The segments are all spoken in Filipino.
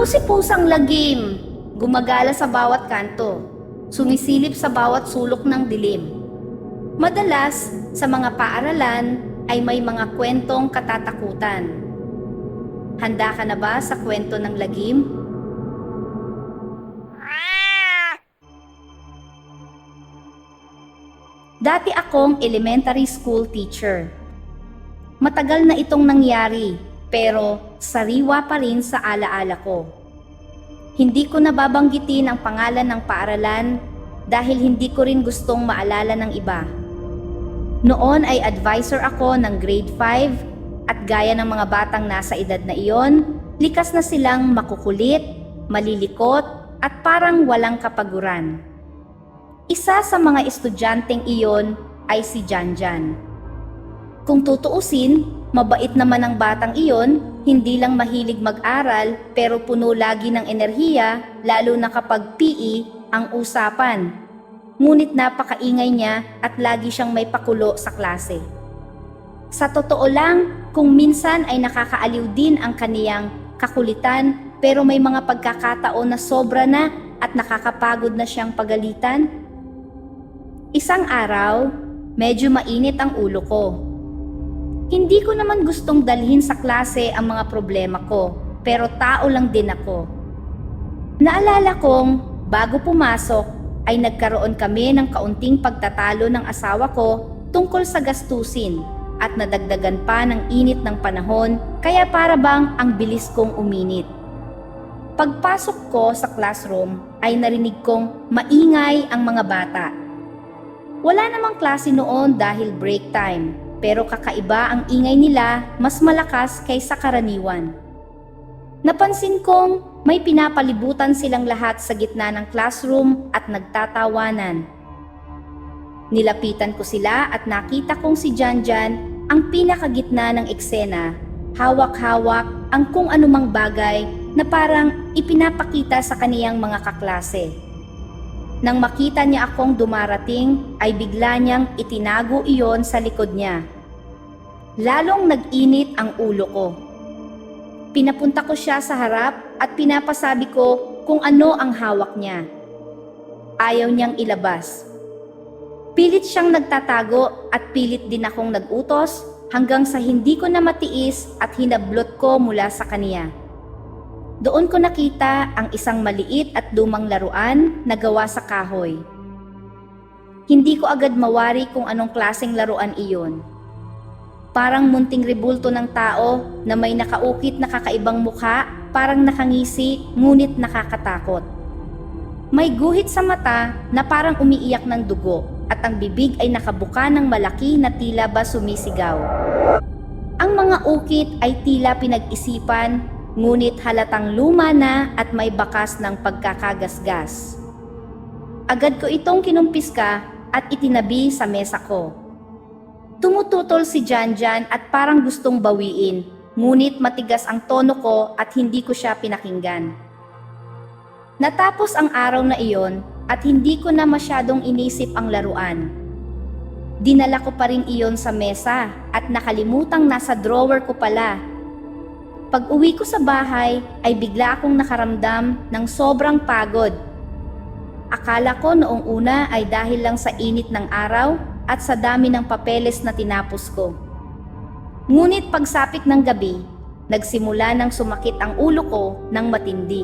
Ako si Pusang Lagim, gumagala sa bawat kanto, sumisilip sa bawat sulok ng dilim. Madalas, sa mga paaralan ay may mga kwentong katatakutan. Handa ka na ba sa kwento ng lagim? Dati akong elementary school teacher. Matagal na itong nangyari, pero sariwa pa rin sa alaala ko. Hindi ko nababanggitin ang pangalan ng paaralan dahil hindi ko rin gustong maalala ng iba. Noon ay advisor ako ng grade 5 at gaya ng mga batang nasa edad na iyon, likas na silang makukulit, malilikot at parang walang kapaguran. Isa sa mga estudyanteng iyon ay si Janjan. Kung tutuusin, mabait naman ang batang iyon, hindi lang mahilig mag-aral pero puno lagi ng enerhiya lalo na kapag PE ang usapan. Ngunit napakaingay niya at lagi siyang may pakulo sa klase. Sa totoo lang, kung minsan ay nakakaaliw din ang kaniyang kakulitan pero may mga pagkakataon na sobra na at nakakapagod na siyang pagalitan. Isang araw, medyo mainit ang ulo ko. Hindi ko naman gustong dalhin sa klase ang mga problema ko, pero tao lang din ako. Naalala kong bago pumasok ay nagkaroon kami ng kaunting pagtatalo ng asawa ko tungkol sa gastusin at nadagdagan pa ng init ng panahon kaya para bang ang bilis kong uminit. Pagpasok ko sa classroom ay narinig kong maingay ang mga bata. Wala namang klase noon dahil break time, pero kakaiba ang ingay nila, mas malakas kaysa karaniwan. Napansin kong may pinapalibutan silang lahat sa gitna ng classroom at nagtatawanan. Nilapitan ko sila at nakita kong si Janjan ang pinakagitna ng eksena, hawak-hawak ang kung anumang bagay na parang ipinapakita sa kaniyang mga kaklase. Nang makita niya akong dumarating, ay bigla niyang itinago iyon sa likod niya. Lalong nag-init ang ulo ko. Pinapunta ko siya sa harap at pinapasabi ko kung ano ang hawak niya. Ayaw niyang ilabas. Pilit siyang nagtatago at pilit din akong nag-utos hanggang sa hindi ko na matiis at hinablot ko mula sa kaniya. Doon ko nakita ang isang maliit at lumang laruan na gawa sa kahoy. Hindi ko agad mawari kung anong klaseng laruan iyon. Parang munting rebulto ng tao na may nakaukit na kakaibang mukha, parang nakangisi ngunit nakakatakot. May guhit sa mata na parang umiiyak ng dugo at ang bibig ay nakabuka ng malaki na tila ba sumisigaw. Ang mga ukit ay tila pinag-isipan ngunit halatang luma na at may bakas ng pagkakagasgas. Agad ko itong kinumpiska at itinabi sa mesa ko. Tumututol si Janjan at parang gustong bawiin, ngunit matigas ang tono ko at hindi ko siya pinakinggan. Natapos ang araw na iyon at hindi ko na masyadong inisip ang laruan. Dinala ko pa rin iyon sa mesa at nakalimutang nasa drawer ko pala. Pag-uwi ko sa bahay ay bigla akong nakaramdam ng sobrang pagod. Akala ko noong una ay dahil lang sa init ng araw at sa dami ng papeles na tinapos ko. Ngunit pagsapit ng gabi, nagsimula nang sumakit ang ulo ko ng matindi.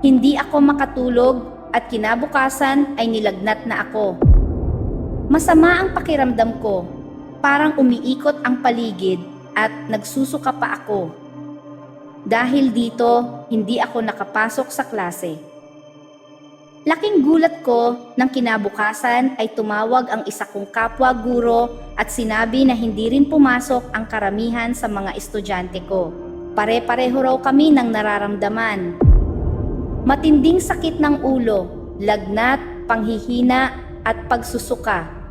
Hindi ako makatulog at kinabukasan ay nilagnat na ako. Masama ang pakiramdam ko, parang umiikot ang paligid at nagsusuka pa ako. Dahil dito, hindi ako nakapasok sa klase. Laking gulat ko nang kinabukasan ay tumawag ang isa kong kapwa guro at sinabi na hindi rin pumasok ang karamihan sa mga estudyante ko. Pare-pareho raw kami ng nararamdaman. Matinding sakit ng ulo, lagnat, panghihina at pagsusuka.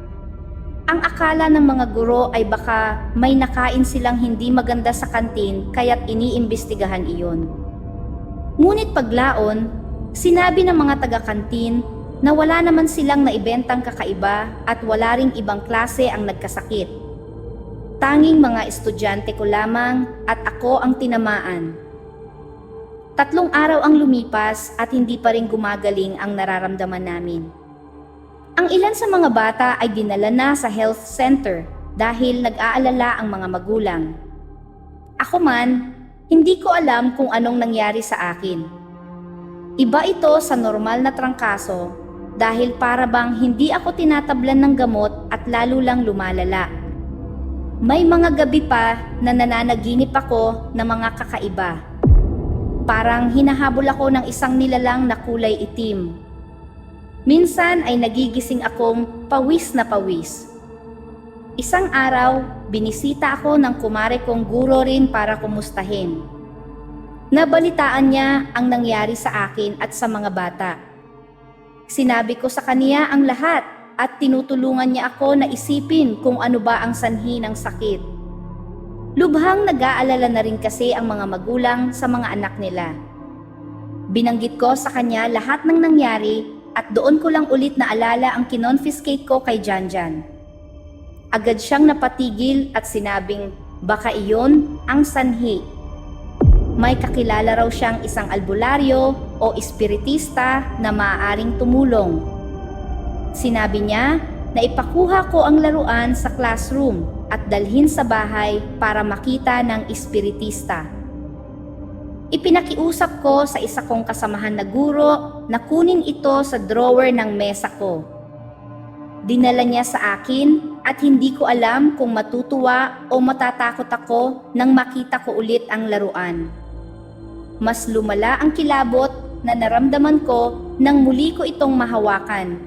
Ang akala ng mga guro ay baka may nakain silang hindi maganda sa kantin kaya't iniimbestigahan iyon. Ngunit paglaon, sinabi ng mga taga-kantin na wala naman silang naibentang kakaiba at wala ring ibang klase ang nagkasakit. Tanging mga estudyante ko lamang at ako ang tinamaan. 3 araw ang lumipas at hindi pa rin gumagaling ang nararamdaman namin. Ang ilan sa mga bata ay dinala na sa health center dahil nag-aalala ang mga magulang. Ako man, hindi ko alam kung anong nangyari sa akin. Iba ito sa normal na trangkaso dahil para bang hindi ako tinatablan ng gamot at lalo lang lumalala. May mga gabi pa na nananaginip ako ng mga kakaiba. Parang hinahabol ako ng isang nilalang na kulay itim. Minsan ay nagigising akong pawis na pawis. Isang araw, binisita ako ng kumare kong guro rin para kumustahin. Nabalitaan niya ang nangyari sa akin at sa mga bata. Sinabi ko sa kaniya ang lahat at tinutulungan niya ako na isipin kung ano ba ang sanhi ng sakit. Lubhang nag-aalala na rin kasi ang mga magulang sa mga anak nila. Binanggit ko sa kanya lahat ng nangyari at doon ko lang ulit naalala ang kinonfiscate ko kay Janjan. Agad siyang napatigil at sinabing baka iyon ang sanhi. May kakilala raw siyang isang albularyo o espiritista na maaaring tumulong. Sinabi niya na ipakuha ko ang laruan sa classroom at dalhin sa bahay para makita ng espiritista. Ipinakiusap ko sa isa kong kasamahan na guro na kunin ito sa drawer ng mesa ko. Dinala niya sa akin at hindi ko alam kung matutuwa o matatakot ako nang makita ko ulit ang laruan. Mas lumala ang kilabot na naramdaman ko nang muli ko itong mahawakan.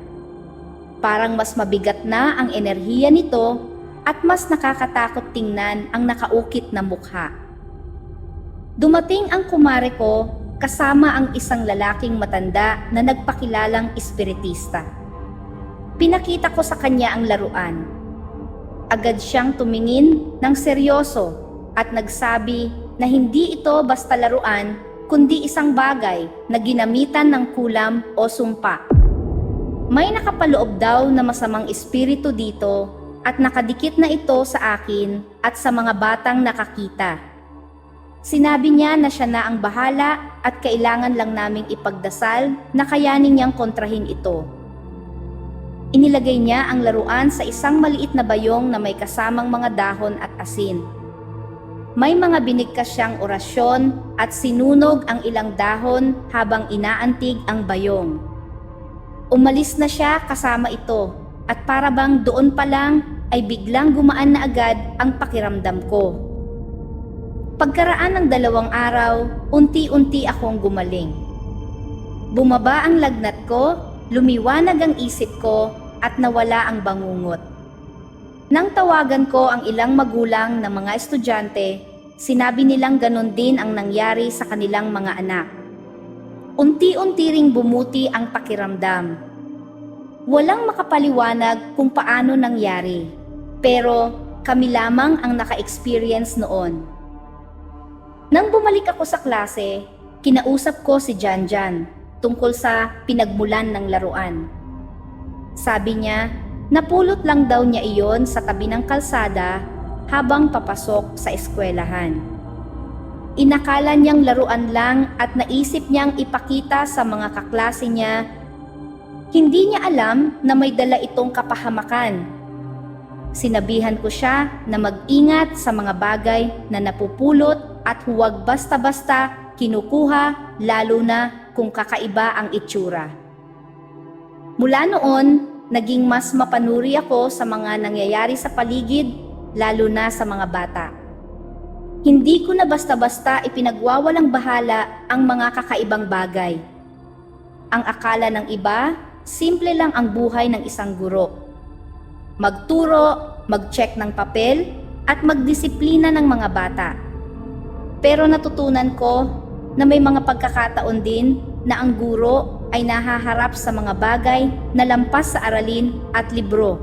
Parang mas mabigat na ang enerhiya nito at mas nakakatakot tingnan ang nakaukit na mukha. Dumating ang kumare ko kasama ang isang lalaking matanda na nagpakilalang espiritista. Pinakita ko sa kanya ang laruan. Agad siyang tumingin ng seryoso at nagsabi na hindi ito basta laruan kundi isang bagay na ginamitan ng kulam o sumpa. May nakapaloob daw na masamang espiritu dito at nakadikit na ito sa akin at sa mga batang nakakita. Sinabi niya na siya na ang bahala at kailangan lang naming ipagdasal na kayanin niyang kontrahin ito. Inilagay niya ang laruan sa isang maliit na bayong na may kasamang mga dahon at asin. May mga binigkas siyang orasyon at sinunog ang ilang dahon habang inaantig ang bayong. Umalis na siya kasama ito at para bang doon pa lang ay biglang gumaan na agad ang pakiramdam ko. Pagkaraan ng 2 araw, unti-unti akong gumaling. Bumaba ang lagnat ko, lumiwanag ang isip ko at nawala ang bangungot. Nang tawagan ko ang ilang magulang ng mga estudyante, sinabi nilang ganon din ang nangyari sa kanilang mga anak. Unti-unti ring bumuti ang pakiramdam. Walang makapaliwanag kung paano nangyari, pero kami lamang ang naka-experience noon. Nang bumalik ako sa klase, kinausap ko si Janjan tungkol sa pinagmulan ng laruan. Sabi niya, napulot lang daw niya iyon sa tabi ng kalsada habang papasok sa eskwelahan. Inakala niyang laruan lang at naisip niyang ipakita sa mga kaklase niya. Hindi niya alam na may dala itong kapahamakan. Sinabihan ko siya na mag-ingat sa mga bagay na napupulot at huwag basta-basta kinukuha, lalo na kung kakaiba ang itsura. Mula noon, naging mas mapanuri ako sa mga nangyayari sa paligid, lalo na sa mga bata. Hindi ko na basta-basta ipinagwawalang bahala ang mga kakaibang bagay. Ang akala ng iba, simple lang ang buhay ng isang guro. Magturo, mag-check ng papel, at magdisiplina ng mga bata. Pero natutunan ko na may mga pagkakataon din na ang guro ay nahaharap sa mga bagay na lampas sa aralin at libro.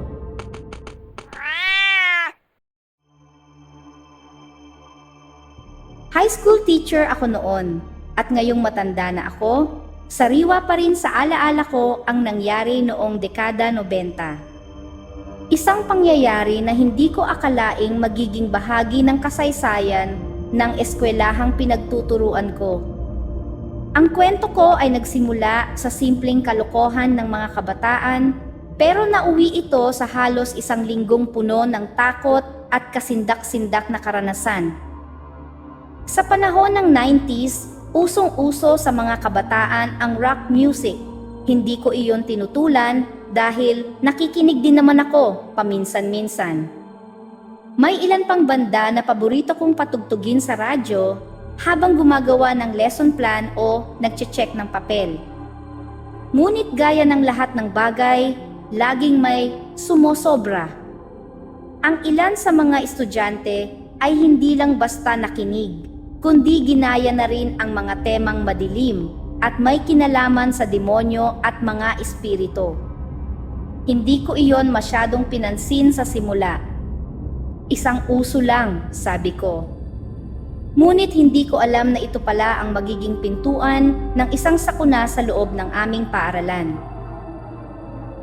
High school teacher ako noon at ngayong matanda na ako, sariwa pa rin sa alaala ko ang nangyari noong dekada 90. Isang pangyayari na hindi ko akalaing magiging bahagi ng kasaysayan ng eskwelahang pinagtuturuan ko. Ang kwento ko ay nagsimula sa simpleng kalokohan ng mga kabataan, pero nauwi ito sa halos isang linggong puno ng takot at kasindak-sindak na karanasan. Sa panahon ng 90s, usong-uso sa mga kabataan ang rock music. Hindi ko iyon tinutulan dahil nakikinig din naman ako paminsan-minsan. May ilan pang banda na paborito kong patugtugin sa radyo habang gumagawa ng lesson plan o nagche-check ng papel. Ngunit gaya ng lahat ng bagay, laging may sumosobra. Ang ilan sa mga estudyante ay hindi lang basta nakinig, kundi ginaya na rin ang mga temang madilim at may kinalaman sa demonyo at mga espiritu. Hindi ko iyon masyadong pinansin sa simula. Isang uso lang, sabi ko. Ngunit hindi ko alam na ito pala ang magiging pintuan ng isang sakuna sa loob ng aming paaralan.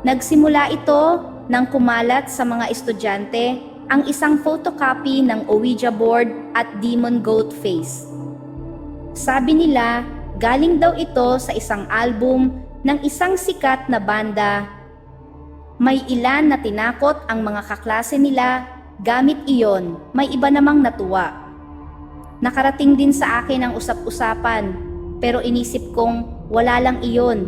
Nagsimula ito nang kumalat sa mga estudyante ang isang photocopy ng Ouija board at demon goat face. Sabi nila, galing daw ito sa isang album ng isang sikat na banda. May ilan na tinakot ang mga kaklase nila gamit iyon, may iba namang natuwa. Nakarating din sa akin ang usap-usapan, pero inisip kong wala lang iyon.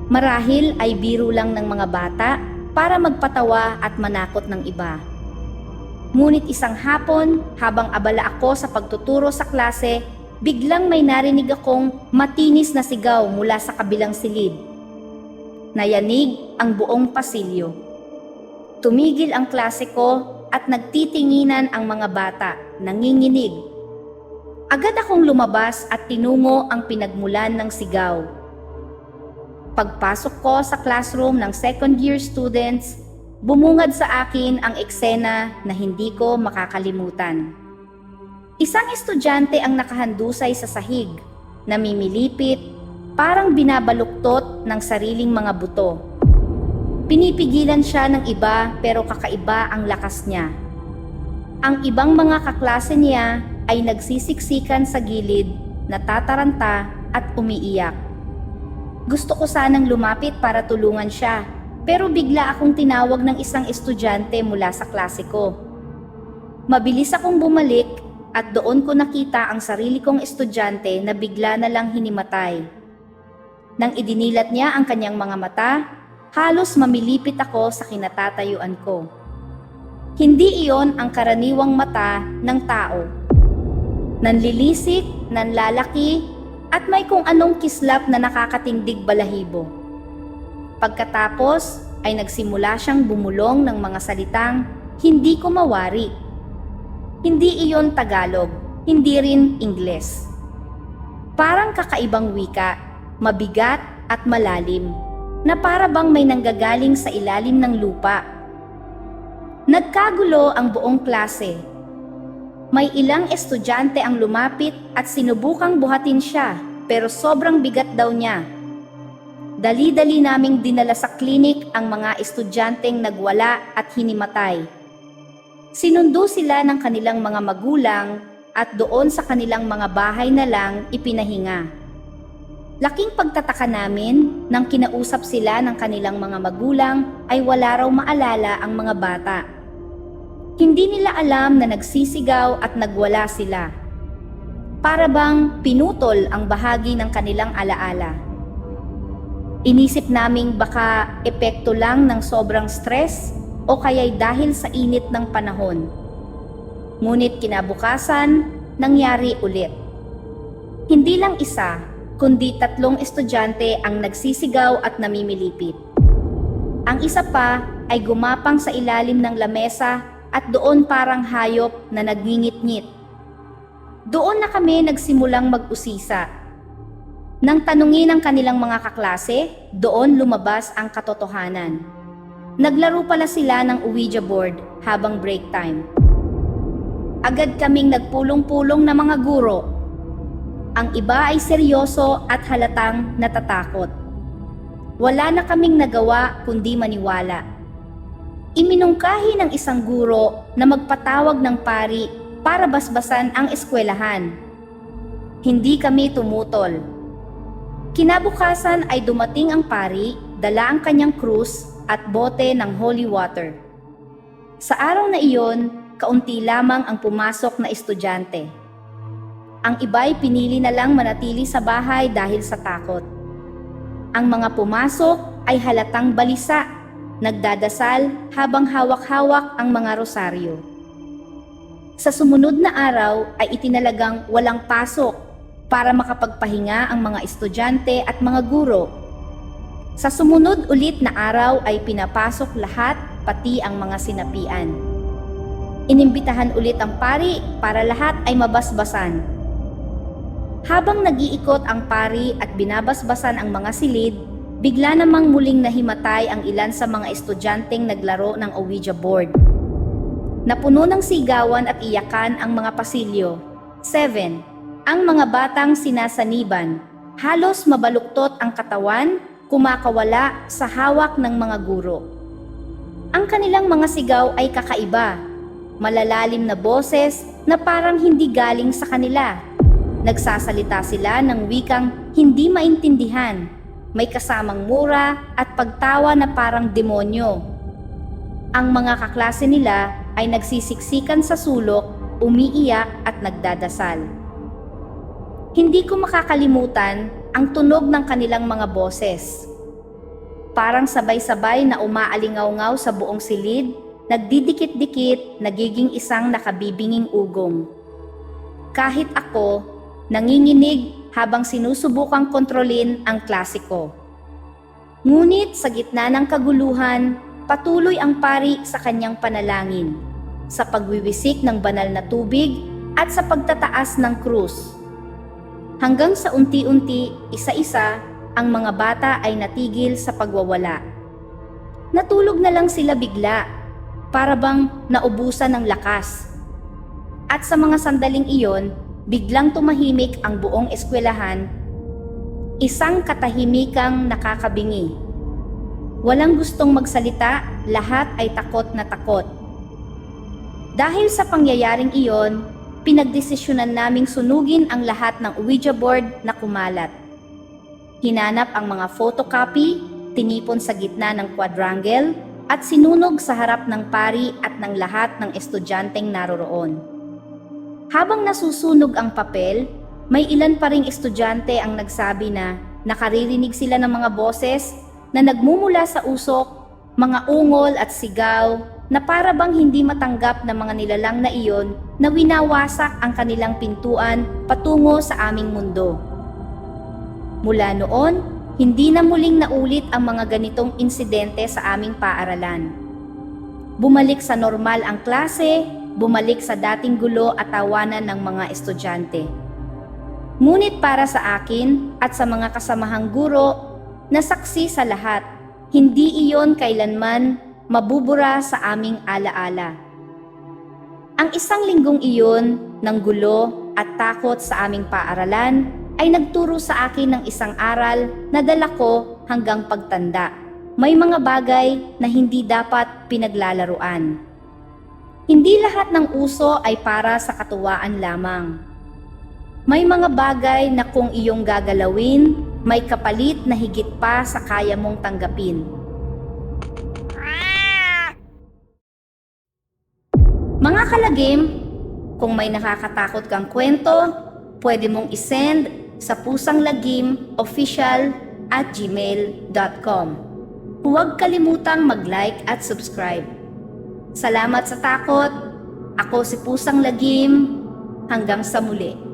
Marahil ay biro lang ng mga bata para magpatawa at manakot ng iba. Ngunit isang hapon, habang abala ako sa pagtuturo sa klase, biglang may narinig akong matinis na sigaw mula sa kabilang silid. Nayanig ang buong pasilyo. Tumigil ang klase ko at nagtitinginan ang mga bata, nanginginig. Agad akong lumabas at tinungo ang pinagmulan ng sigaw. Pagpasok ko sa classroom ng second year students, bumungad sa akin ang eksena na hindi ko makakalimutan. Isang estudyante ang nakahandusay sa sahig, namimilipit, parang binabaluktot ng sariling mga buto. Pinipigilan siya ng iba pero kakaiba ang lakas niya. Ang ibang mga kaklase niya ay nagsisiksikan sa gilid, natataranta at umiiyak. Gusto ko sanang lumapit para tulungan siya, pero bigla akong tinawag ng isang estudyante mula sa klase ko. Mabilis akong bumalik at doon ko nakita ang sarili kong estudyante na bigla na lang hinimatay. Nang idinilat niya ang kanyang mga mata, halos mamilipit ako sa kinatatayuan ko. Hindi iyon ang karaniwang mata ng tao. Nanlilisik, nanlalaki, at may kung anong kislap na nakakatindig balahibo. Pagkatapos ay nagsimula siyang bumulong ng mga salitang hindi ko mawari. Hindi iyon Tagalog, hindi rin Ingles. Parang kakaibang wika, mabigat at malalim, na para bang may nanggagaling sa ilalim ng lupa. Nagkagulo ang buong klase. May ilang estudyante ang lumapit at sinubukang buhatin siya, pero sobrang bigat daw niya. Dali-dali naming dinala sa klinik ang mga estudyanteng nagwala at hinimatay. Sinundo sila ng kanilang mga magulang at doon sa kanilang mga bahay na lang ipinahinga. Laking pagtataka namin nang kinausap sila ng kanilang mga magulang ay wala raw maalala ang mga bata. Hindi nila alam na nagsisigaw at nagwala sila. Para bang pinutol ang bahagi ng kanilang alaala. Inisip naming baka epekto lang ng sobrang stress o kaya'y dahil sa init ng panahon. Ngunit kinabukasan, nangyari ulit. Hindi lang isa, kundi 3 estudyante ang nagsisigaw at namimilipit. Ang isa pa ay gumapang sa ilalim ng lamesa at doon parang hayop na nagngingit-ngit. Doon na kami nagsimulang mag-usisa. Nang tanungin ang kanilang mga kaklase, doon lumabas ang katotohanan. Naglaro pala sila ng Ouija board habang break time. Agad kaming nagpulong-pulong na mga guro. Ang iba ay seryoso at halatang natatakot. Wala na kaming nagawa kundi maniwala. Iminungkahi ng isang guro na magpatawag ng pari para basbasan ang eskwelahan. Hindi kami tumutol. Kinabukasan ay dumating ang pari, dala ang kanyang krus at bote ng holy water. Sa araw na iyon, kaunti lamang ang pumasok na estudyante. Ang iba'y pinili na lang manatili sa bahay dahil sa takot. Ang mga pumasok ay halatang balisa, nagdadasal habang hawak-hawak ang mga rosaryo. Sa sumunod na araw ay itinalagang walang pasok para makapagpahinga ang mga estudyante at mga guro. Sa sumunod ulit na araw ay pinapasok lahat, pati ang mga sinapian. Inimbitahan ulit ang pari para lahat ay mabasbasan. Habang nag-iikot ang pari at binabasbasan ang mga silid, bigla namang muling nahimatay ang ilan sa mga estudyanteng naglaro ng Ouija board. Napuno ng sigawan at iyakan ang mga pasilyo. 7. Ang mga batang sinasaniban. Halos mabaluktot ang katawan, kumakawala sa hawak ng mga guro. Ang kanilang mga sigaw ay kakaiba. Malalalim na boses na parang hindi galing sa kanila. Nagsasalita sila ng wikang hindi maintindihan. May kasamang mura at pagtawa na parang demonyo. Ang mga kaklase nila ay nagsisiksikan sa sulok, umiiyak at nagdadasal. Hindi ko makakalimutan ang tunog ng kanilang mga boses. Parang sabay-sabay na umaalingaw-ngaw sa buong silid, nagdidikit-dikit, nagiging isang nakabibinging ugong. Kahit ako, nanginginig habang sinusubukang kontrolin ang klase ko. Ngunit sa gitna ng kaguluhan, patuloy ang pari sa kanyang panalangin, sa pagwiwisik ng banal na tubig at sa pagtataas ng krus. Hanggang sa unti-unti, isa-isa, ang mga bata ay natigil sa pagwawala. Natulog na lang sila bigla, para bang naubusan ng lakas. At sa mga sandaling iyon, biglang tumahimik ang buong eskwelahan, isang katahimikang nakakabingi. Walang gustong magsalita, lahat ay takot na takot. Dahil sa pangyayaring iyon, pinagdesisyonan naming sunugin ang lahat ng Ouija board na kumalat. Hinanap ang mga photocopy, tinipon sa gitna ng quadrangle, at sinunog sa harap ng pari at ng lahat ng estudyanteng naroroon. Habang nasusunog ang papel, may ilan pa ring estudyante ang nagsabi na nakaririnig sila ng mga boses na nagmumula sa usok, mga ungol at sigaw na para bang hindi matanggap ng mga nilalang na iyon na winawasak ang kanilang pintuan patungo sa aming mundo. Mula noon, hindi na muling naulit ang mga ganitong insidente sa aming paaralan. Bumalik sa normal ang klase, bumalik sa dating gulo at tawanan ng mga estudyante. Ngunit para sa akin at sa mga kasamahang guro, na saksi sa lahat, hindi iyon kailanman mabubura sa aming alaala. Ang isang linggong iyon ng gulo at takot sa aming paaralan ay nagturo sa akin ng isang aral na dala ko hanggang pagtanda. May mga bagay na hindi dapat pinaglalaruan. Hindi lahat ng uso ay para sa katuwaan lamang. May mga bagay na kung iyong gagalawin, may kapalit na higit pa sa kaya mong tanggapin. Mga kalagim, kung may nakakatakot kang kwento, pwede mong isend sa pusanglagimofficial@gmail.com. Huwag kalimutang mag-like at subscribe. Salamat sa takot. Ako si Pusang Lagim. Hanggang sa muli.